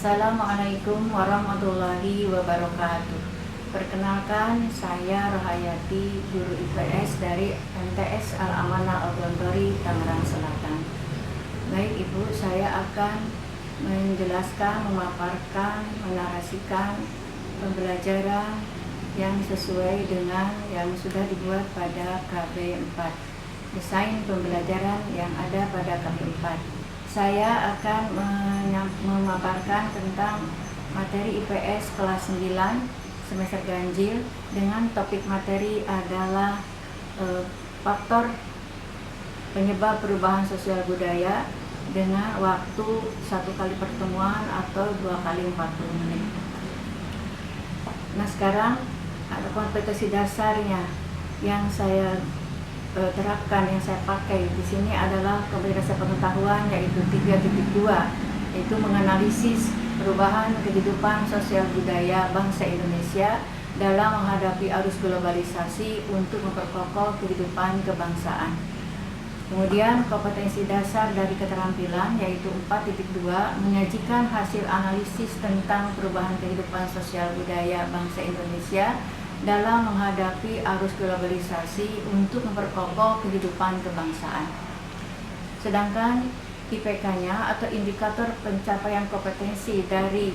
Assalamualaikum warahmatullahi wabarakatuh. Perkenalkan, saya Rohayati, guru IPS dari MTS Al-Amanah Al-Ghontori, Tangerang Selatan. Baik Ibu, saya akan menjelaskan, memaparkan, menarasikan pembelajaran yang sesuai dengan yang sudah dibuat pada KB 4, desain pembelajaran yang ada pada KB 4. Saya akan memaparkan tentang materi IPS kelas 9 semester ganjil dengan topik materi adalah faktor penyebab perubahan sosial budaya dengan waktu 1 kali pertemuan atau 2 kali 40 menit. Nah, sekarang ada kompetensi dasarnya yang saya terapkan, yang saya pakai di sini adalah kompetensi pengetahuan, yaitu 3.2, yaitu menganalisis perubahan kehidupan sosial budaya bangsa Indonesia dalam menghadapi arus globalisasi untuk memperkokoh kehidupan kebangsaan. Kemudian kompetensi dasar dari keterampilan yaitu 4.2, menyajikan hasil analisis tentang perubahan kehidupan sosial budaya bangsa Indonesia dalam menghadapi arus globalisasi untuk memperkokoh kehidupan kebangsaan. Sedangkan IPK-nya atau indikator pencapaian kompetensi dari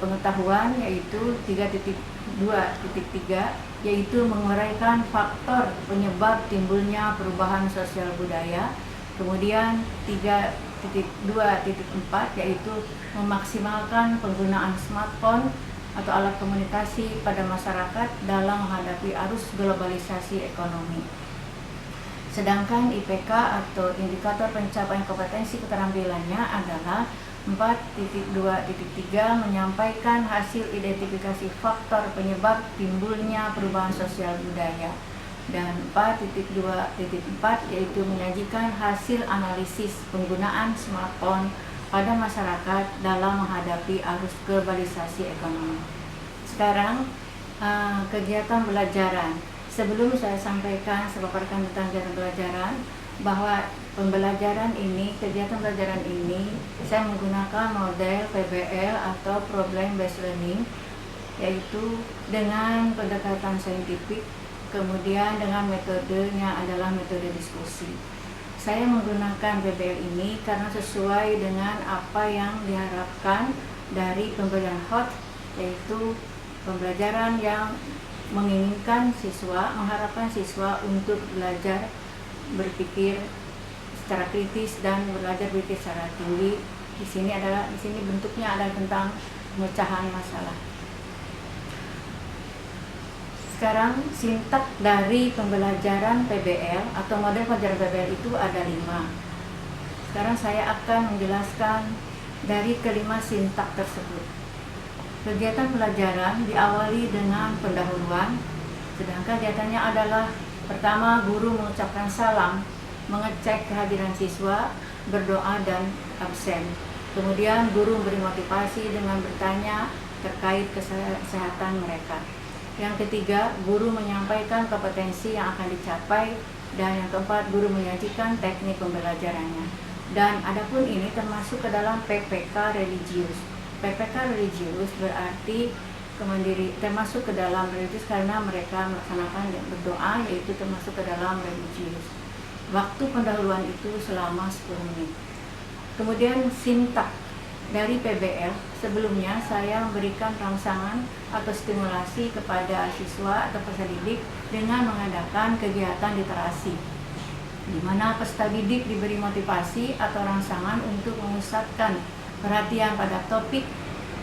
pengetahuan yaitu 3.2.3, yaitu menguraikan faktor penyebab timbulnya perubahan sosial budaya. Kemudian 3.2.4 yaitu memaksimalkan penggunaan smartphone atau alat komunikasi pada masyarakat dalam menghadapi arus globalisasi ekonomi. Sedangkan IPK atau indikator pencapaian kompetensi keterampilannya adalah 4.2.3, menyampaikan hasil identifikasi faktor penyebab timbulnya perubahan sosial budaya, dan 4.2.4 yaitu menyajikan hasil analisis penggunaan smartphone pada masyarakat dalam menghadapi arus globalisasi ekonomi. Sekarang kegiatan belajaran. Sebelum saya sampaikan, saya paparkan tentang kegiatan belajaran, bahwa kegiatan belajaran ini saya menggunakan model PBL atau Problem Based Learning, yaitu dengan pendekatan saintifik, kemudian dengan metodenya adalah metode diskusi. Saya menggunakan PBL ini karena sesuai dengan apa yang diharapkan dari pembelajaran HOT, yaitu pembelajaran yang menginginkan siswa, mengharapkan siswa untuk belajar berpikir secara kritis dan belajar berpikir secara tinggi. Di sini bentuknya adalah tentang pemecahan masalah. Sekarang sintak dari pembelajaran PBL atau model pembelajaran PBL itu ada 5. Sekarang saya akan menjelaskan dari kelima sintak tersebut. Kegiatan pelajaran diawali dengan pendahuluan, sedangkan kegiatannya adalah pertama, guru mengucapkan salam, mengecek kehadiran siswa, berdoa, dan absen. Kemudian guru memberi motivasi dengan bertanya terkait kesehatan mereka. Yang ketiga, guru menyampaikan kompetensi yang akan dicapai. Dan yang keempat, guru menyajikan teknik pembelajarannya. Dan adapun ini termasuk ke dalam PPK religius. PPK religius berarti termasuk ke dalam religius karena mereka melaksanakan berdoa, yaitu termasuk ke dalam religius. Waktu pendahuluan itu selama 10 menit. Kemudian sintak dari PBL, sebelumnya saya memberikan rangsangan atau stimulasi kepada siswa atau peserta didik dengan mengadakan kegiatan literasi, di mana peserta didik diberi motivasi atau rangsangan untuk memusatkan perhatian pada topik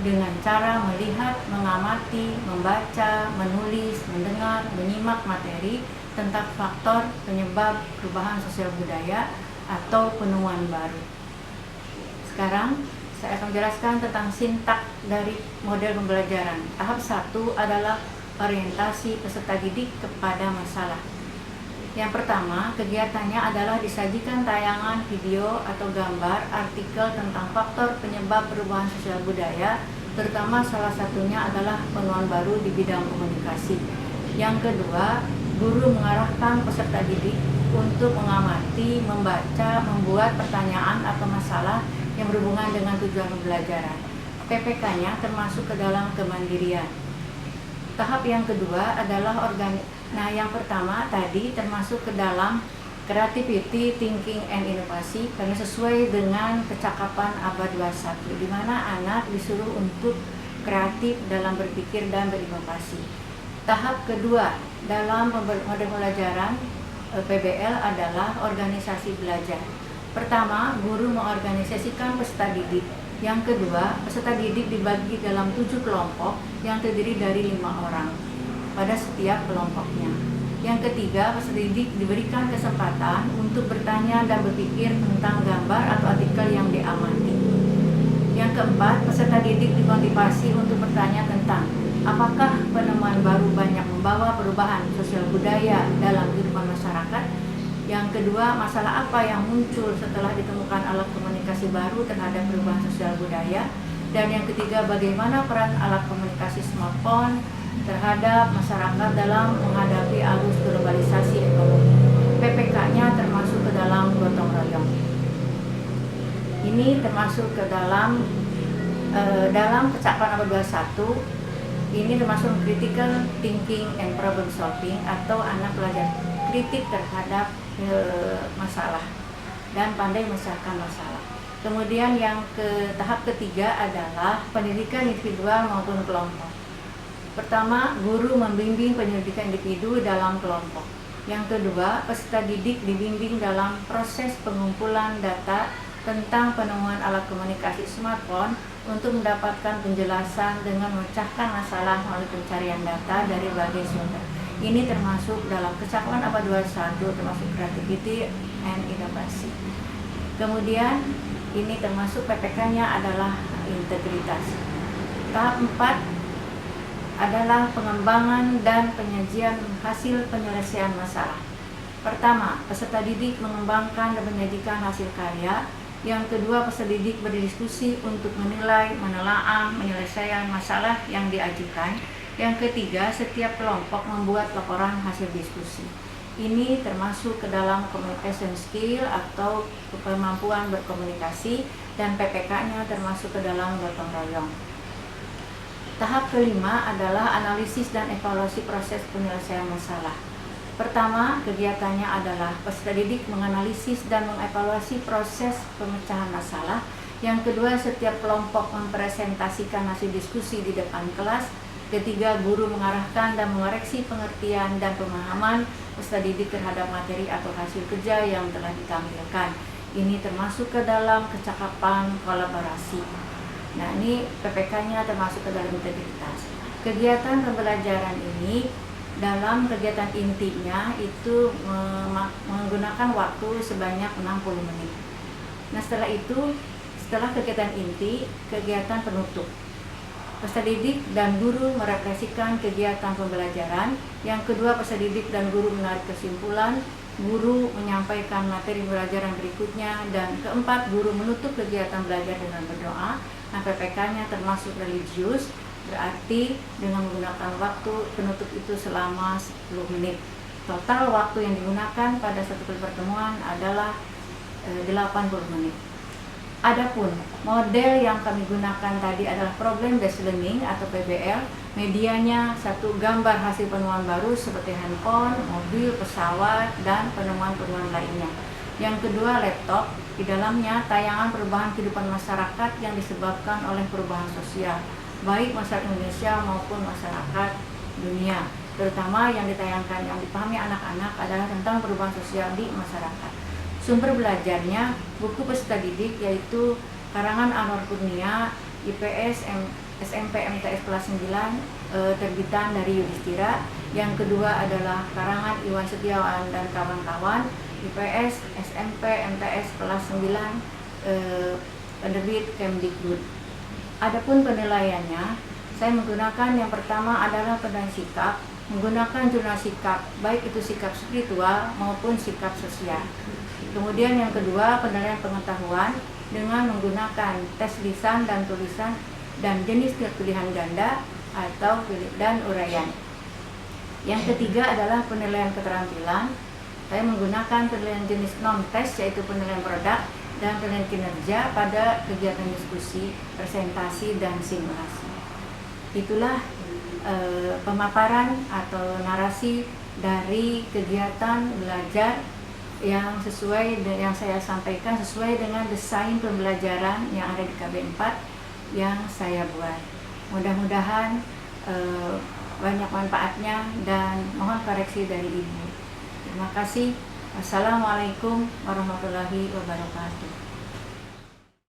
dengan cara melihat, mengamati, membaca, menulis, mendengar, menyimak materi tentang faktor penyebab perubahan sosial budaya atau penemuan baru. Sekarang saya akan menjelaskan tentang sintak dari model pembelajaran. Tahap 1 adalah orientasi peserta didik kepada masalah. Yang pertama, kegiatannya adalah disajikan tayangan video atau gambar artikel tentang faktor penyebab perubahan sosial budaya, terutama salah satunya adalah penemuan baru di bidang komunikasi. Yang kedua, guru mengarahkan peserta didik untuk mengamati, membaca, membuat pertanyaan atau masalah yang berhubungan dengan tujuan pembelajaran. PPK-nya termasuk ke dalam kemandirian. Tahap yang kedua adalah Nah, yang pertama tadi termasuk ke dalam creativity, thinking, and inovasi karena sesuai dengan kecakapan abad 21 di mana anak disuruh untuk kreatif dalam berpikir dan berinovasi. Tahap kedua dalam model pembelajaran PBL adalah organisasi belajar. Pertama, guru mengorganisasikan peserta didik. Yang kedua, peserta didik dibagi dalam 7 kelompok yang terdiri dari 5 orang pada setiap kelompoknya. Yang ketiga, peserta didik diberikan kesempatan untuk bertanya dan berpikir tentang gambar atau artikel yang diamati. Yang keempat, peserta didik dimotivasi untuk bertanya tentang apakah penemuan baru banyak membawa perubahan sosial budaya dalam kehidupan masyarakat. Yang kedua, masalah apa yang muncul setelah ditemukan alat komunikasi baru terhadap perubahan sosial budaya. Dan yang ketiga, bagaimana peran alat komunikasi smartphone terhadap masyarakat dalam menghadapi arus globalisasi ekonomi. PPK-nya termasuk ke dalam gotong royong. Ini termasuk ke dalam kecakapan abad 21. Ini termasuk critical thinking and problem solving atau anak belajar kritik terhadap masalah dan pandai memecahkan masalah. Kemudian yang tahap ketiga adalah pendidikan individual maupun kelompok. Pertama, guru membimbing penyelidikan individu dalam kelompok. Yang kedua, peserta didik dibimbing dalam proses pengumpulan data tentang penemuan alat komunikasi smartphone untuk mendapatkan penjelasan dengan memecahkan masalah melalui pencarian data dari berbagai sumber. Ini termasuk dalam kecakapan abad 21, termasuk creativity and inovasi. Kemudian ini termasuk PPK-nya adalah integritas. Tahap 4 adalah pengembangan dan penyajian hasil penyelesaian masalah. Pertama, peserta didik mengembangkan dan menyajikan hasil karya. Yang kedua, peserta didik berdiskusi untuk menilai, menelaah, penyelesaian masalah yang diajukan. Yang ketiga, setiap kelompok membuat laporan hasil diskusi. Ini termasuk ke dalam communication skill atau kemampuan berkomunikasi, dan PPK-nya termasuk ke dalam gotong royong. Tahap kelima adalah analisis dan evaluasi proses penyelesaian masalah. Pertama, kegiatannya adalah peserta didik menganalisis dan mengevaluasi proses pemecahan masalah. Yang kedua, setiap kelompok mempresentasikan hasil diskusi di depan kelas. Ketiga, guru mengarahkan dan mengoreksi pengertian dan pemahaman peserta didik terhadap materi atau hasil kerja yang telah ditampilkan. Ini termasuk ke dalam kecakapan kolaborasi. Nah, ini PPK-nya termasuk ke dalam integritas. Kegiatan pembelajaran ini dalam kegiatan intinya itu menggunakan waktu sebanyak 60 menit. Nah, setelah kegiatan inti, kegiatan penutup. Peserta didik dan guru merefleksikan kegiatan pembelajaran. Yang kedua, peserta didik dan guru menarik kesimpulan. Guru menyampaikan materi pembelajaran berikutnya. Dan keempat, guru menutup kegiatan belajar dengan berdoa. Nah, PPK-nya termasuk religius, berarti dengan menggunakan waktu penutup itu selama 10 menit. Total waktu yang digunakan pada satu kali pertemuan adalah 80 menit. Adapun model yang kami gunakan tadi adalah problem based learning atau PBL. Medianya satu, gambar hasil penemuan baru seperti handphone, mobil, pesawat, dan penemuan-penemuan lainnya. Yang kedua, laptop. Di dalamnya tayangan perubahan kehidupan masyarakat yang disebabkan oleh perubahan sosial, baik masyarakat Indonesia maupun masyarakat dunia. Terutama yang ditayangkan, yang dipahami anak-anak adalah tentang perubahan sosial di masyarakat. Sumber belajarnya buku peserta didik yaitu karangan Anwar Kurnia, IPS SMP MTS kelas 9, terbitan dari Yudhistira. Yang kedua adalah karangan Iwan Setiawan dan kawan-kawan, IPS SMP MTS kelas 9, penerbit Kemdikbud. Adapun penilaiannya, saya menggunakan yang pertama adalah penilaian sikap, menggunakan jurnal sikap, baik itu sikap spiritual maupun sikap sosial. Kemudian yang kedua, penilaian pengetahuan dengan menggunakan tes lisan dan tulisan dan jenis pilihan ganda atau dan uraian. Yang ketiga adalah penilaian keterampilan. Saya menggunakan penilaian jenis non-tes yaitu penilaian produk dan penilaian kinerja pada kegiatan diskusi, presentasi, dan simulasi. Itulah pemaparan atau narasi dari kegiatan belajar yang saya sampaikan sesuai dengan desain pembelajaran yang ada di KB4 yang saya buat. Mudah-mudahan banyak manfaatnya dan mohon koreksi dari Ibu. Terima kasih. Wassalamualaikum warahmatullahi wabarakatuh.